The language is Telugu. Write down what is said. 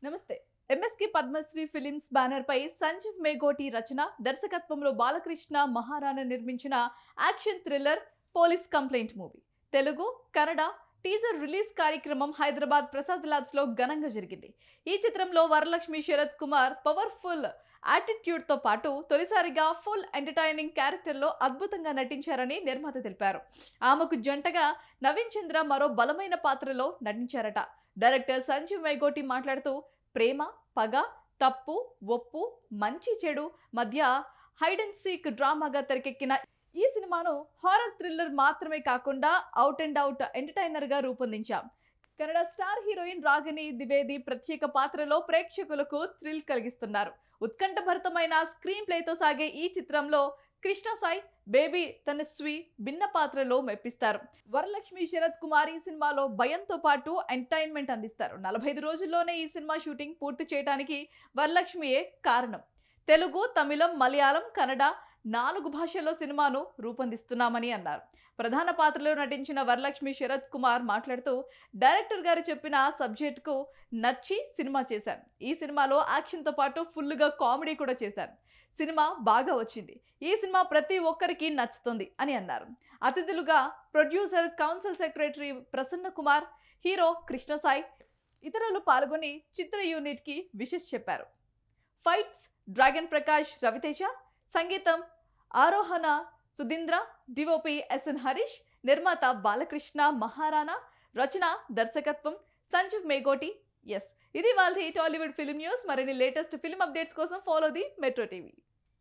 నమస్తే. ఎంఎస్‌కే పద్మశ్రీ ఫిలిమ్స్ బ్యానర్ పై సంజీవ్ మేఘోటి రచన, దర్శకత్వంలో బాలకృష్ణ మహారాణా నిర్మించిన action thriller police complaint movie. Telugu, Kannada teaser release కార్యక్రమం హైదరాబాద్ ప్రసాద్ ల్యాబ్స్ లో ఘనంగా జరిగింది. ఈ చిత్రంలో వరలక్ష్మి శరత్ కుమార్ పవర్ఫుల్ యాటిట్యూడ్ తో పాటు తొలిసారిగా ఫుల్ ఎంటర్టైనింగ్ క్యారెక్టర్ లో అద్భుతంగా నటించారని నిర్మాత తెలిపారు. ఆమెకు జంటగా నవీన్ చంద్ర మరో బలమైన పాత్రలో నటించారట. డైరెక్టర్ సంజీవ్ మేఘోటి మాట్లాడుతూ, ప్రేమ, పగ, తప్పు, ఒప్పు, మంచి చెడు మధ్య హైడ్ అండ్ సీక్ డ్రామాగా తెరకెక్కిన ఈ సినిమాను హారర్ థ్రిల్లర్ మాత్రమే కాకుండా అవుట్ అండ్ అవుట్ ఎంటర్టైనర్ గా రూపొందించాం. కన్నడ స్టార్ హీరోయిన్ రాగిణి ద్వివేది ప్రత్యేక పాత్రలో ప్రేక్షకులకు థ్రిల్ కలిగిస్తున్నారు. ఉత్కంఠభరితమైన స్క్రీన్ ప్లేతో సాగే ఈ చిత్రంలో కృష్ణ సాయి, బేబీ తనస్వి భిన్న పాత్రలో మెప్పిస్తారు. వరలక్ష్మి శరత్ కుమార్ ఈ సినిమాలో భయంతో పాటు ఎంటర్టైన్మెంట్ అందిస్తారు. 45 రోజుల్లోనే ఈ సినిమా షూటింగ్ పూర్తి చేయడానికి వరలక్ష్మియే కారణం. తెలుగు, తమిళం, మలయాళం, కన్నడ 4 భాషల్లో సినిమాను రూపొందిస్తున్నామని అన్నారు. ప్రధాన పాత్రలో నటించిన వరలక్ష్మి శరత్ కుమార్ మాట్లాడుతూ, డైరెక్టర్ గారు చెప్పిన సబ్జెక్టుకు నచ్చి సినిమా చేశాను. ఈ సినిమాలో యాక్షన్తో పాటు ఫుల్గా కామెడీ కూడా చేశాను. సినిమా బాగా వచ్చింది. ఈ సినిమా ప్రతి ఒక్కరికి నచ్చుతుంది అని అన్నారు. అతిథులుగా producer, council secretary Prasanna Kumar, hero Krishna Sai, ఇతరులు పాల్గొని చిత్ర యూనిట్ కి విషెస్ చెప్పారు. ఫైట్స్ డ్రాగన్ ప్రకాష్ రవితేజ, సంగీతం ఆరోహణ సుధీంద్ర, డిఓపి ఎస్ఎన్ హరీష్, నిర్మాత బాలకృష్ణ మహారాణా, రచన దర్శకత్వం సంజీవ్ మేఘోటి. ఇది వాళ్ళ టాలీవుడ్ ఫిల్మ్ న్యూస్. మరిన్ని లేటెస్ట్ ఫిల్మ్ అప్డేట్స్ కోసం ఫాలో ది మెట్రో టీవీ.